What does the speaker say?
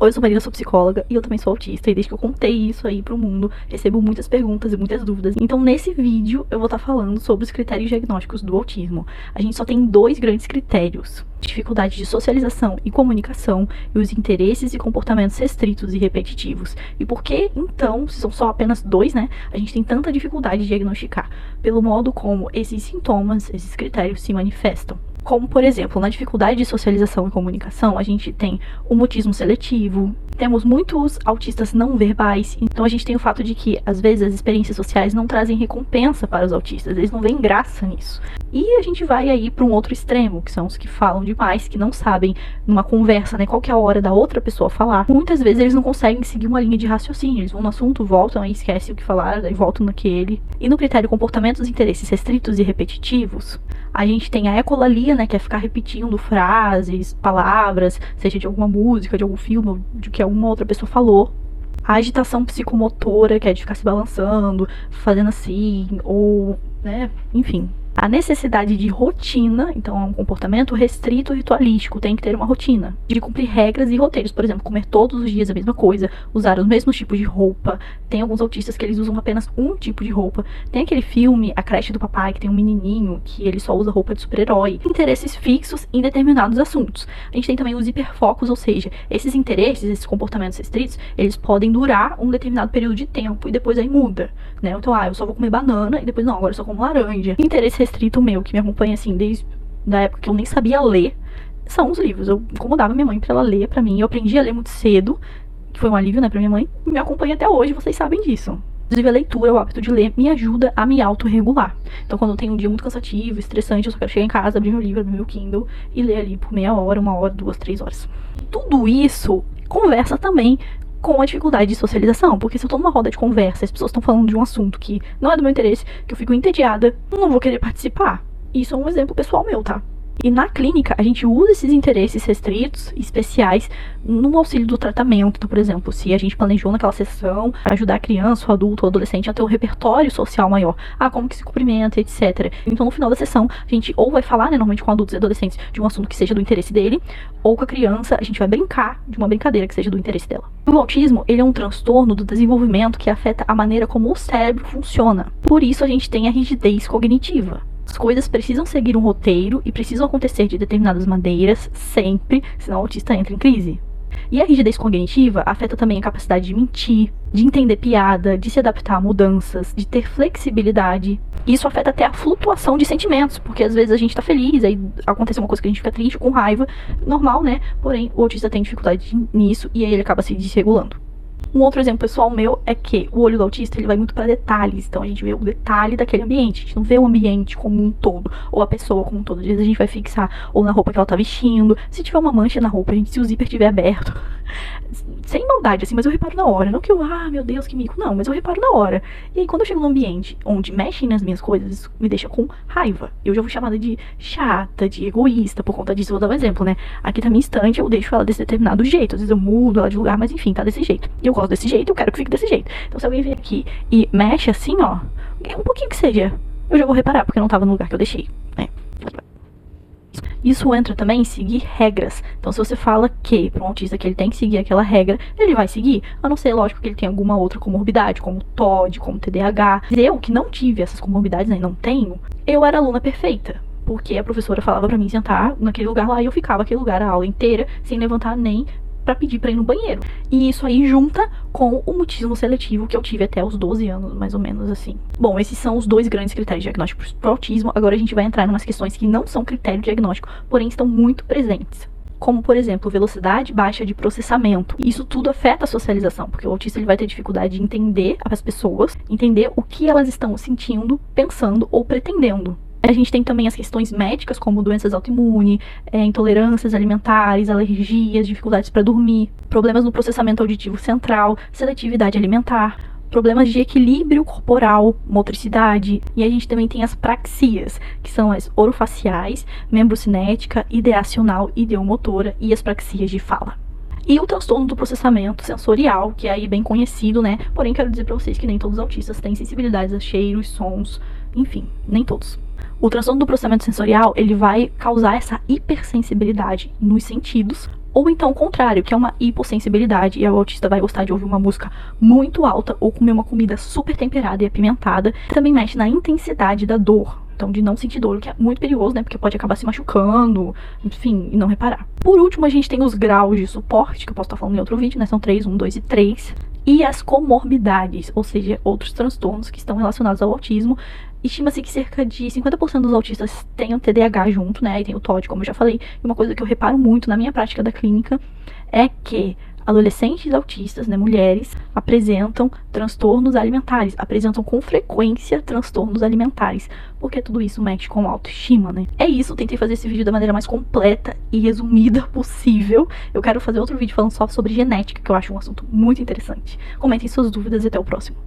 Oi, eu sou Marina, sou psicóloga e eu também sou autista. E desde que eu contei isso aí pro mundo, recebo muitas perguntas e muitas dúvidas. Então, nesse vídeo, eu vou estar falando sobre os critérios diagnósticos do autismo. A gente só tem 2 grandes critérios: dificuldade de socialização e comunicação e os interesses e comportamentos restritos e repetitivos. E por que, então, se são só apenas 2, né, a gente tem tanta dificuldade de diagnosticar? Pelo modo como esses sintomas, esses critérios se manifestam. Como, por exemplo, na dificuldade de socialização e comunicação, a gente tem o mutismo seletivo, temos muitos autistas não verbais, então a gente tem o fato de que, às vezes, as experiências sociais não trazem recompensa para os autistas, eles não veem graça nisso. E a gente vai aí para um outro extremo, que são os que falam demais, que não sabem, numa conversa, né, qual que é a hora da outra pessoa falar. Muitas vezes eles não conseguem seguir uma linha de raciocínio, eles vão no assunto, voltam, aí esquecem o que falaram, aí voltam naquele. E no critério comportamentos e interesses restritos e repetitivos, a gente tem a ecolalia, né, que é ficar repetindo frases, palavras, seja de alguma música, de algum filme, ou de que alguma outra pessoa falou. A agitação psicomotora, que é de ficar se balançando, fazendo assim, ou, né, enfim. A necessidade de rotina, então é um comportamento restrito ritualístico, tem que ter uma rotina, de cumprir regras e roteiros, por exemplo, comer todos os dias a mesma coisa, usar os mesmos tipos de roupa. Tem alguns autistas que eles usam apenas um tipo de roupa. Tem aquele filme, A Creche do Papai, que tem um menininho que ele só usa roupa de super-herói. Interesses fixos em determinados assuntos. A gente tem também os hiperfocos, ou seja, esses interesses, esses comportamentos restritos, eles podem durar um determinado período de tempo e depois aí muda, né? Então, eu só vou comer banana e depois não, agora eu só como laranja. Interesse restrito meu, que me acompanha assim desde a época que eu nem sabia ler, são os livros. Eu incomodava minha mãe pra ela ler pra mim, eu aprendi a ler muito cedo, que foi um alívio, né, pra minha mãe, e me acompanha até hoje, vocês sabem disso. Inclusive a leitura, o hábito de ler, me ajuda a me autorregular. Então quando eu tenho um dia muito cansativo, estressante, eu só quero chegar em casa, abrir meu livro, abrir meu Kindle e ler ali por meia hora, 1 hora, 2, 3 horas. Tudo isso conversa também com a dificuldade de socialização, porque se eu tô numa roda de conversa, as pessoas estão falando de um assunto que não é do meu interesse, que eu fico entediada, não vou querer participar. Isso é um exemplo pessoal meu, tá? E na clínica, a gente usa esses interesses restritos, especiais, no auxílio do tratamento. Então, por exemplo, se a gente planejou naquela sessão ajudar a criança, o adulto, o adolescente a ter um repertório social maior, como que se cumprimenta, etc. Então, no final da sessão, a gente ou vai falar, né, normalmente com adultos e adolescentes, de um assunto que seja do interesse dele, ou com a criança, a gente vai brincar de uma brincadeira que seja do interesse dela. O autismo, ele é um transtorno do desenvolvimento que afeta a maneira como o cérebro funciona. Por isso, a gente tem a rigidez cognitiva. As coisas precisam seguir um roteiro e precisam acontecer de determinadas maneiras, sempre, senão o autista entra em crise. E a rigidez cognitiva afeta também a capacidade de mentir, de entender piada, de se adaptar a mudanças, de ter flexibilidade. Isso afeta até a flutuação de sentimentos, porque às vezes a gente tá feliz, aí acontece uma coisa que a gente fica triste, com raiva, normal, né? Porém, o autista tem dificuldade nisso e aí ele acaba se desregulando. Um outro exemplo pessoal meu é que o olho do autista, ele vai muito para detalhes. Então a gente vê o detalhe daquele ambiente, a gente não vê o ambiente como um todo, ou a pessoa como um todo. Às vezes a gente vai fixar ou na roupa que ela tá vestindo, se tiver uma mancha na roupa, se o zíper estiver aberto. Sem maldade, assim, mas eu reparo na hora. Não que eu, meu Deus, que mico, não, mas eu reparo na hora. E aí quando eu chego num ambiente onde mexem nas minhas coisas, isso me deixa com raiva. Eu já fui chamada de chata, de egoísta por conta disso. Eu vou dar um exemplo, né? Aqui tá minha estante, eu deixo ela desse determinado jeito. Às vezes eu mudo ela de lugar, mas enfim, tá desse jeito. E eu gosto desse jeito, eu quero que fique desse jeito. Então se alguém vier aqui e mexe assim, ó, um pouquinho que seja, eu já vou reparar, porque não tava no lugar que eu deixei, né? Isso entra também em seguir regras. Então, se você fala que para um autista que ele tem que seguir aquela regra, ele vai seguir. A não ser, lógico, que ele tem alguma outra comorbidade, como TOD, como TDAH. Eu, que não tive essas comorbidades, né, não tenho, eu era aluna perfeita. Porque a professora falava pra mim sentar naquele lugar lá e eu ficava naquele lugar a aula inteira, sem levantar nem pra pedir pra ir no banheiro. E isso aí junta com o mutismo seletivo que eu tive até os 12 anos, mais ou menos assim. Bom, esses são os 2 grandes critérios diagnósticos pro autismo. Agora a gente vai entrar em umas questões que não são critério diagnóstico, porém estão muito presentes. Como, por exemplo, velocidade baixa de processamento. E isso tudo afeta a socialização, porque o autista ele vai ter dificuldade de entender as pessoas, entender o que elas estão sentindo, pensando ou pretendendo. A gente tem também as questões médicas, como doenças autoimunes, intolerâncias alimentares, alergias, dificuldades para dormir, problemas no processamento auditivo central, seletividade alimentar, problemas de equilíbrio corporal, motricidade. E a gente também tem as praxias, que são as orofaciais, membrocinética, ideacional, ideomotora e as praxias de fala. E o transtorno do processamento sensorial, que é aí bem conhecido, né? Porém, quero dizer para vocês que nem todos os autistas têm sensibilidades a cheiros, sons, enfim, nem todos. O transtorno do processamento sensorial, ele vai causar essa hipersensibilidade nos sentidos, Ou então o contrário, que é uma hipossensibilidade, e o autista vai gostar de ouvir uma música muito alta ou comer uma comida super temperada e apimentada. Também mexe na intensidade da dor, então de não sentir dor, o que é muito perigoso, né, porque pode acabar se machucando, enfim, e não reparar. Por último, a gente tem os graus de suporte, que eu posso estar falando em outro vídeo, né, são 3, 1, 2 e 3. E as comorbidades, ou seja, outros transtornos que estão relacionados ao autismo. Estima-se que cerca de 50% dos autistas tenham TDAH junto, né? Aí tem o TOD, como eu já falei. E uma coisa que eu reparo muito na minha prática da clínica é que adolescentes autistas, né, mulheres, apresentam transtornos alimentares, apresentam com frequência transtornos alimentares, porque tudo isso mexe com a autoestima, né? É isso, tentei fazer esse vídeo da maneira mais completa e resumida possível. Eu quero fazer outro vídeo falando só sobre genética, que eu acho um assunto muito interessante. Comentem suas dúvidas e até o próximo.